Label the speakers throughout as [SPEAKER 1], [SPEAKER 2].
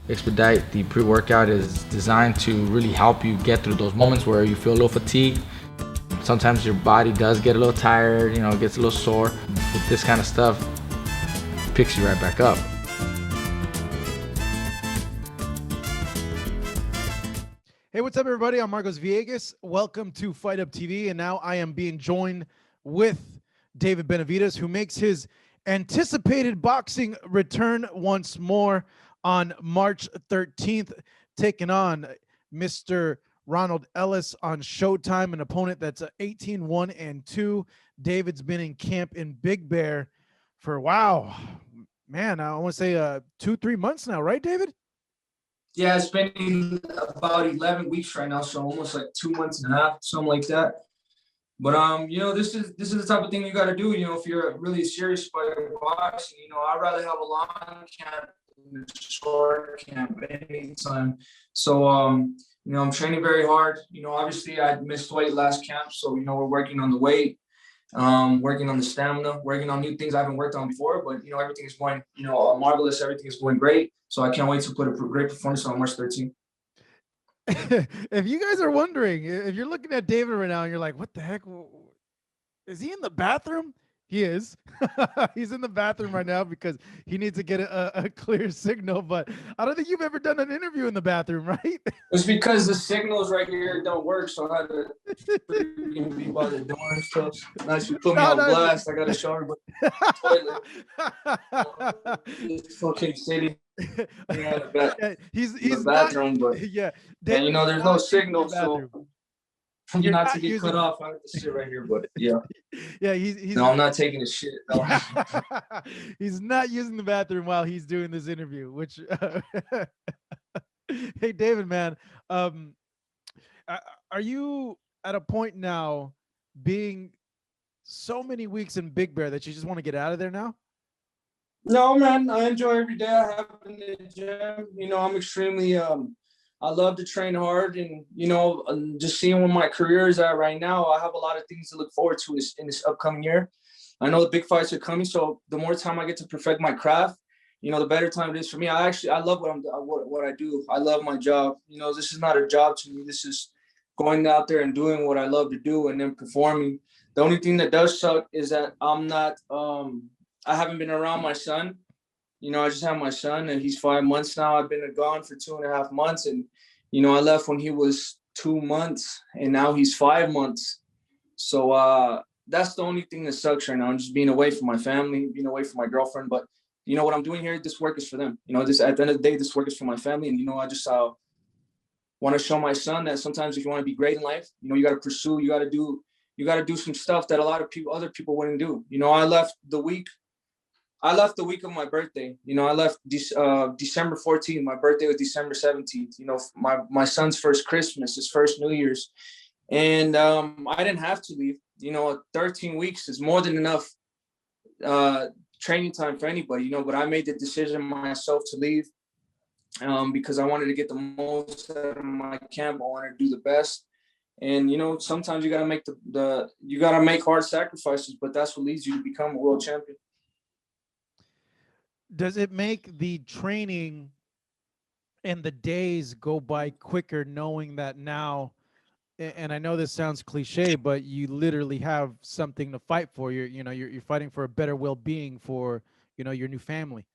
[SPEAKER 1] Expedite, the pre-workout, is designed to really help you get through those moments where you feel a little fatigued. Sometimes your body does get a little tired, it gets a little sore. With this kind of stuff, it picks you right back up.
[SPEAKER 2] Hey, what's up, everybody? I'm Marcos Villegas. Welcome to Fight Up TV, and now I am being joined with David Benavidez, who makes his anticipated boxing return once more on March 13th, taking on Mr. Ronald Ellis on Showtime, an opponent that's 18-1-2. David's been in camp in Big Bear for, wow, man, I want to say 2-3 months now, right, David?
[SPEAKER 3] Yeah, it's been about 11 weeks right now, so almost like 2 months and a half, something like that. But this is the type of thing you got to do. If you're really serious about your boxing, I'd rather have a long camp than a short camp anytime. So I'm training very hard. Obviously I missed weight last camp, so we're working on the weight, working on the stamina, working on new things I haven't worked on before. But everything is going marvelous. Everything is going great. So I can't wait to put a great performance on March 13th.
[SPEAKER 2] If you guys are wondering, if you're looking at David right now and you're like, what the heck? Is he in the bathroom? He is. He's in the bathroom right now because he needs to get a clear signal. But I don't think you've ever done an interview in the bathroom, right?
[SPEAKER 3] It's because the signals right here don't work, so I had to be by the door and stuff. Now you put me on blast. I got to show everybody the toilet. This fucking city.
[SPEAKER 2] Yeah, he's
[SPEAKER 3] in the bathroom,
[SPEAKER 2] not,
[SPEAKER 3] but
[SPEAKER 2] yeah.
[SPEAKER 3] and there's no signal, so you're not to get cut off. I have to sit right here, but yeah.
[SPEAKER 2] Yeah, he's
[SPEAKER 3] no, I'm not taking a shit. No.
[SPEAKER 2] He's not using the bathroom while he's doing this interview, which hey, David, man, are you at a point now, being so many weeks in Big Bear, that you just want to get out of there now?
[SPEAKER 3] No, man, I enjoy every day I have in the gym. I'm extremely I love to train hard, and just seeing where my career is at right now, I have a lot of things to look forward to in this upcoming year. I know the big fights are coming, so the more time I get to perfect my craft, the better time it is for me. I love what I do. I love my job. This is not a job to me. This is going out there and doing what I love to do and then performing. The only thing that does suck is that I'm not I haven't been around my son. I just have my son, and he's 5 months now. I've been gone for 2.5 months, and I left when he was 2 months, and now he's 5 months. So that's the only thing that sucks right now. I'm just being away from my family, being away from my girlfriend. But what I'm doing here, this work is for them. This, at the end of the day, this work is for my family, and I just want to show my son that sometimes if you want to be great in life, you got to pursue, you got to do some stuff that a lot of other people wouldn't do. I left the week of my birthday. I left December 14th. My birthday was December 17th. My son's first Christmas, his first New Year's. And I didn't have to leave. 13 weeks is more than enough training time for anybody, but I made the decision myself to leave because I wanted to get the most out of my camp. I wanted to do the best. And, sometimes you got to make you got to make hard sacrifices, but that's what leads you to become a world champion.
[SPEAKER 2] Does it make the training and the days go by quicker, knowing that now, and I know this sounds cliche, but you literally have something to fight for? You're fighting for a better well-being for, your new family.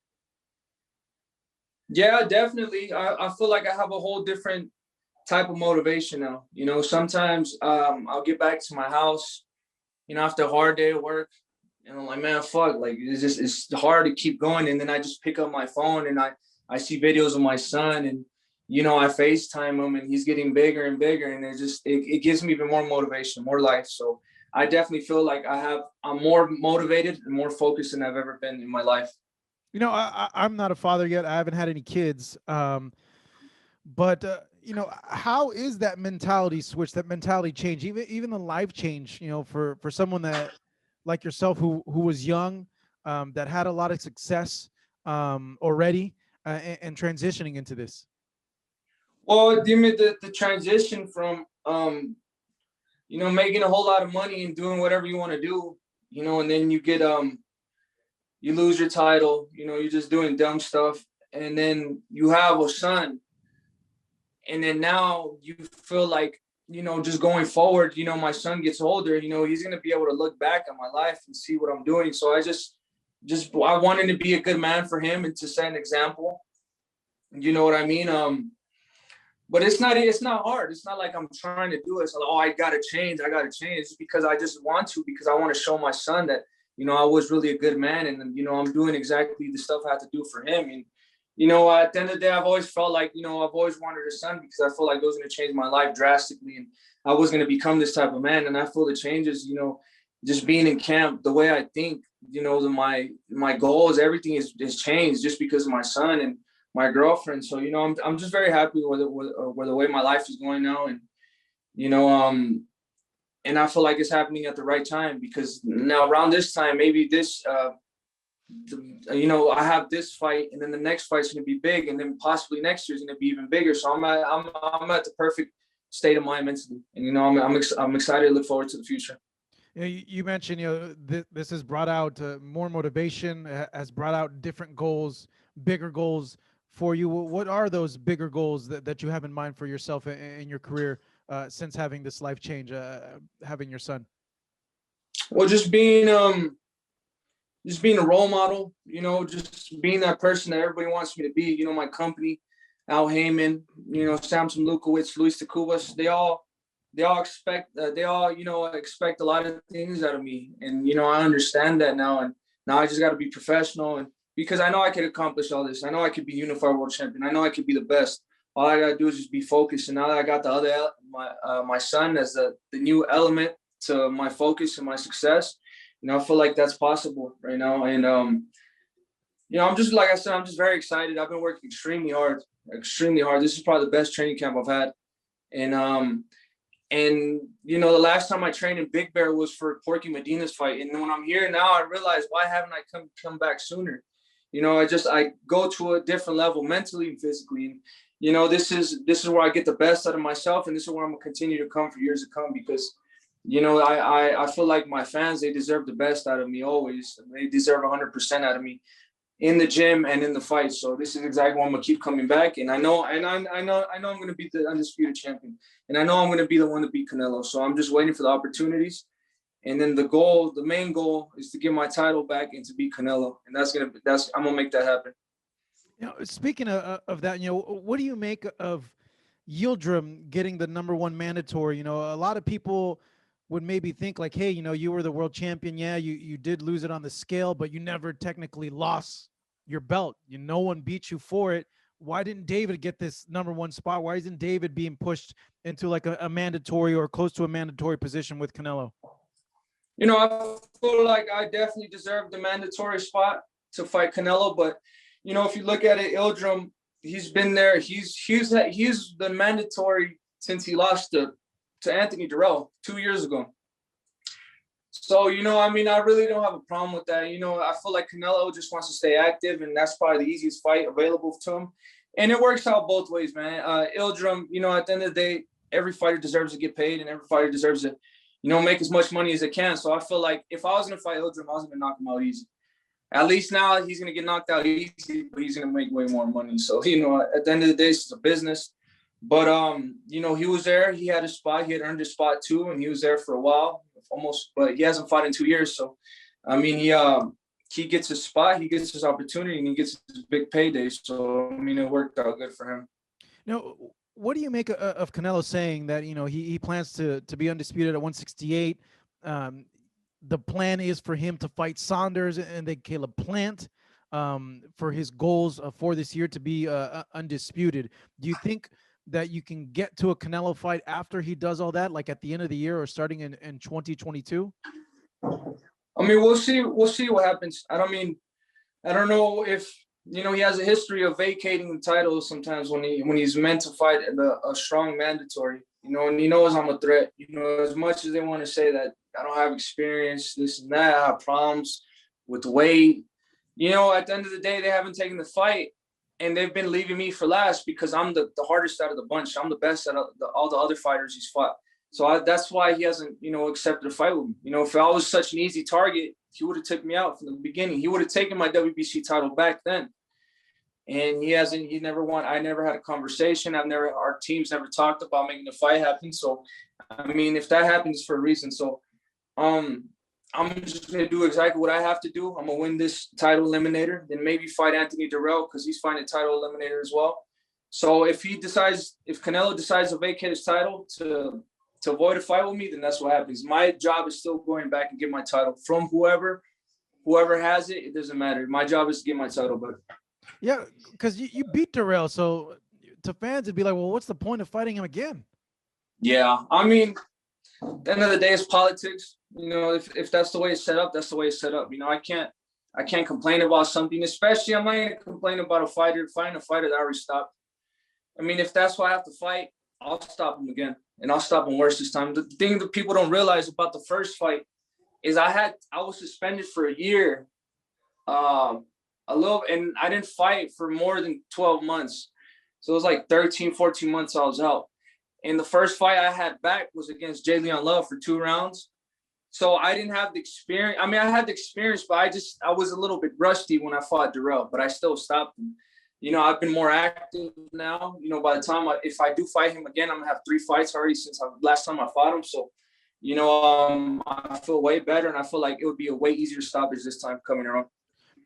[SPEAKER 3] Yeah, definitely. I feel like I have a whole different type of motivation now. Sometimes I'll get back to my house, after a hard day of work, and I'm like, man, fuck, like it's hard to keep going. And then I just pick up my phone and I see videos of my son, and I FaceTime him, and he's getting bigger and bigger, and it gives me even more motivation, more life. So I definitely feel like I'm more motivated and more focused than I've ever been in my life.
[SPEAKER 2] I'm not a father yet. I haven't had any kids. But how is that mentality switch, that mentality change, even the life change, for someone that, like yourself, who was young, that had a lot of success already, and transitioning into this?
[SPEAKER 3] Well, the transition from making a whole lot of money and doing whatever you want to do, and then you get you lose your title, you're just doing dumb stuff, and then you have a son, and then now you feel like, just going forward, my son gets older, he's going to be able to look back at my life and see what I'm doing. So I wanted to be a good man for him and to set an example. You know what I mean? But it's not hard. It's not like I'm trying to do it. It's like, oh, I got to change. It's because I just want to, because I want to show my son that, I was really a good man, and, I'm doing exactly the stuff I have to do for him. And, at the end of the day, I've always felt like, I've always wanted a son, because I feel like it was going to change my life drastically, and I was going to become this type of man. And I feel the changes, just being in camp, the way I think, my goals, everything is changed just because of my son and my girlfriend. So, I'm just very happy with the way my life is going now. And, and I feel like it's happening at the right time, because now around this time, maybe this, I have this fight, and then the next fight's going to be big, and then possibly next year's going to be even bigger. So I'm at the perfect state of mind mentally, and I'm excited to look forward to the future.
[SPEAKER 2] You mentioned, this has brought out more motivation, has brought out different goals, bigger goals for you. What are those bigger goals that you have in mind for yourself in your career since having this life change, having your son?
[SPEAKER 3] Well, just being a role model, just being that person that everybody wants me to be. My company, Al Heyman, Samson Lukowicz, Luis de Cubas, they all expect expect a lot of things out of me. And, I understand that now. And now I just got to be professional, and because I know I could accomplish all this. I know I could be unified world champion. I know I could be the best. All I got to do is just be focused. And now that I got the other, my son as the new element to my focus and my success, I feel like that's possible right now. And, I'm just, like I said, I'm just very excited. I've been working extremely hard. This is probably the best training camp I've had. And the last time I trained in Big Bear was for Porky Medina's fight. And when I'm here now, I realize, why haven't I come back sooner? I go to a different level mentally and physically. And, this is where I get the best out of myself. And this is where I'm going to continue to come for years to come, because, I feel like my fans, they deserve the best out of me always. They deserve 100% out of me in the gym and in the fight. So this is exactly why I'm going to keep coming back. And I know I'm going to beat the undisputed champion. And I know I'm going to be the one to beat Canelo. So I'm just waiting for the opportunities. And then the main goal is to get my title back and to beat Canelo. And I'm going to make that happen.
[SPEAKER 2] Speaking of that, what do you make of Yildirim getting the #1 mandatory? A lot of people would maybe think like, hey, you were the world champion. Yeah, you did lose it on the scale, but you never technically lost your belt. No one beat you for it. Why didn't David get this #1 spot? Why isn't David being pushed into like a mandatory or close to a mandatory position with Canelo?
[SPEAKER 3] I feel like I definitely deserve the mandatory spot to fight Canelo. But, if you look at it, Yildirim, he's been there. He's the mandatory since he lost to Anthony Durrell 2 years ago. So, I really don't have a problem with that. I feel like Canelo just wants to stay active, and that's probably the easiest fight available to him. And it works out both ways, man. Yildirim, at the end of the day, every fighter deserves to get paid, and every fighter deserves to, make as much money as they can. So I feel like if I was going to fight Yildirim, I was going to knock him out easy. At least now he's going to get knocked out easy, but he's going to make way more money. So, at the end of the day, it's a business. But, he was there. He had a spot. He had earned his spot too, and he was there for a while, almost. But he hasn't fought in 2 years. So, he gets his spot, he gets his opportunity, and he gets his big payday. So, it worked out good for him.
[SPEAKER 2] Now, what do you make of Canelo saying that, he plans to be undisputed at 168? The plan is for him to fight Saunders and then Caleb Plant for his goals for this year to be undisputed. Do you think that you can get to a Canelo fight after he does all that, like at the end of the year or starting in 2022?
[SPEAKER 3] We'll see what happens. I don't know if, he has a history of vacating the title sometimes when he's meant to fight a strong mandatory, and he knows I'm a threat. As much as they want to say that I don't have experience, this and that, I have problems with the weight, at the end of the day, they haven't taken the fight, and they've been leaving me for last because I'm the hardest out of the bunch. I'm the best out of all the other fighters he's fought. So that's why he hasn't, accepted a fight with me. If I was such an easy target, he would have took me out from the beginning. He would have taken my WBC title back then. and he never won. I never had a conversation. Our teams never talked about making the fight happen. So, I mean, if that happens for a reason. So, I'm just going to do exactly what I have to do. I'm going to win this title eliminator, then maybe fight Anthony Durrell because he's fighting a title eliminator as well. So if Canelo decides to vacate his title to avoid a fight with me, then that's what happens. My job is still going back and get my title from whoever has it. It doesn't matter. My job is to get my title back.
[SPEAKER 2] Yeah, because you beat Durrell, so to fans it'd be like, well, what's the point of fighting him again?
[SPEAKER 3] Yeah, I mean, at the end of the day, it's politics. You know, if that's the way it's set up, that's the way it's set up. You know, I can't complain about something, especially I'm not going to complain about fighting a fighter that I already stopped. I mean, if that's why I have to fight, I'll stop him again, and I'll stop him worse this time. The thing that people don't realize about the first fight is I was suspended for a year, and I didn't fight for more than 12 months. So it was like 13, 14 months I was out. And the first fight I had back was against Jalen Love for 2 rounds. So I didn't have the experience. I mean, I had the experience, but I was a little bit rusty when I fought Durrell, but I still stopped him. You know, I've been more active now. You know, by the time if I do fight him again, I'm gonna have 3 fights already since last time I fought him. So, you know, I feel way better, and I feel like it would be a way easier stoppage this time coming around.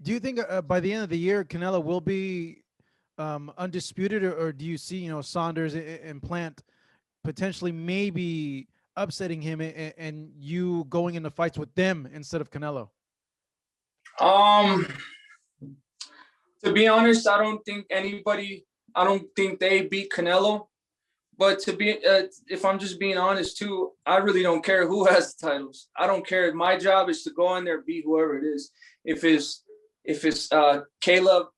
[SPEAKER 2] Do you think by the end of the year, Canelo will be undisputed, or do you see, you know, Saunders and Plant potentially maybe upsetting him and you going into fights with them instead of Canelo?
[SPEAKER 3] To be honest, I don't think they beat Canelo. But if I'm just being honest too, I really don't care who has the titles. I don't care. My job is to go in there, beat whoever it is. If it's Caleb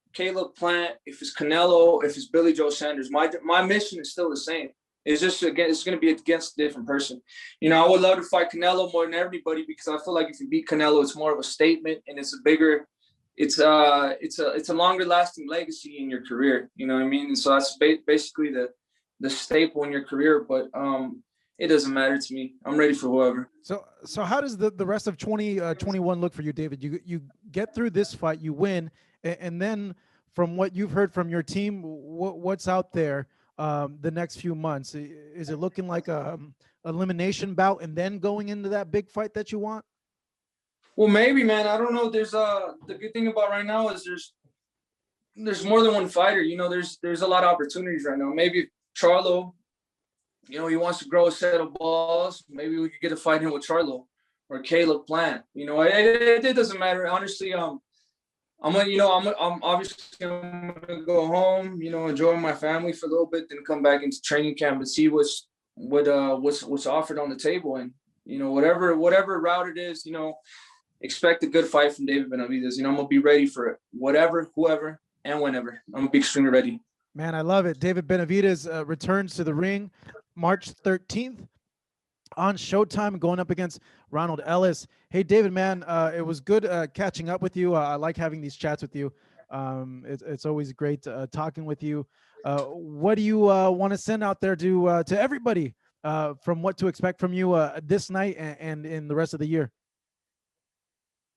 [SPEAKER 3] Plant, if it's Canelo, if it's Billy Joe Sanders, my mission is still the same. It's just, again, it's going to be against a different person. You know, I would love to fight Canelo more than everybody because I feel like if you beat Canelo, it's more of a statement, and it's a longer lasting legacy in your career. You know what I mean? And so that's basically the staple in your career. But it doesn't matter to me. I'm ready for whoever.
[SPEAKER 2] So how does the rest of 2021 look for you, David? You get through this fight, you win, and then from what you've heard from your team, what's out there the next few months? Is it looking like a elimination bout and then going into that big fight that you want?
[SPEAKER 3] Well, maybe, man. I don't know. There's the good thing about right now is there's more than one fighter. You know, there's a lot of opportunities right now. Maybe Charlo, you know, he wants to grow a set of balls. Maybe we could get a fight in with Charlo or Caleb Plant. You know, it doesn't matter. Honestly, I'm obviously gonna go home, you know, enjoy my family for a little bit, then come back into training camp and see what's offered on the table. And, you know, whatever route it is, you know, expect a good fight from David Benavidez. You know, I'm gonna be ready for it. Whoever, and whenever. I'm gonna be extremely ready.
[SPEAKER 2] Man, I love it. David Benavidez returns to the ring March 13th on Showtime, going up against Ronald Ellis. Hey, David, man, it was good catching up with you. I like having these chats with you. It's always great talking with you. What do you want to send out there to everybody from what to expect from you this night and in the rest of the year?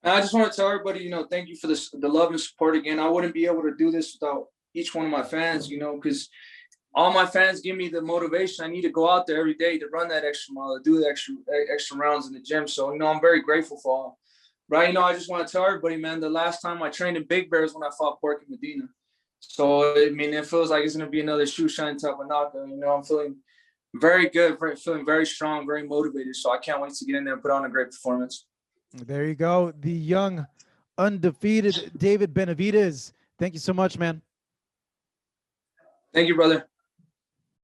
[SPEAKER 3] I just want to tell everybody, you know, thank you for the love and support again. I wouldn't be able to do this without each one of my fans, you know, because all my fans give me the motivation. I need to go out there every day to run that extra mile, to do the extra rounds in the gym. So, you know, I'm very grateful for all. Right, you know, I just want to tell everybody, man, the last time I trained in Big Bear is when I fought Porky Medina. So, I mean, it feels like it's going to be another shoe shine type of knockout. You know, I'm feeling very good, feeling very strong, very motivated. So I can't wait to get in there and put on a great performance.
[SPEAKER 2] There you go. The young, undefeated David Benavidez. Thank you so much, man.
[SPEAKER 3] Thank you, brother.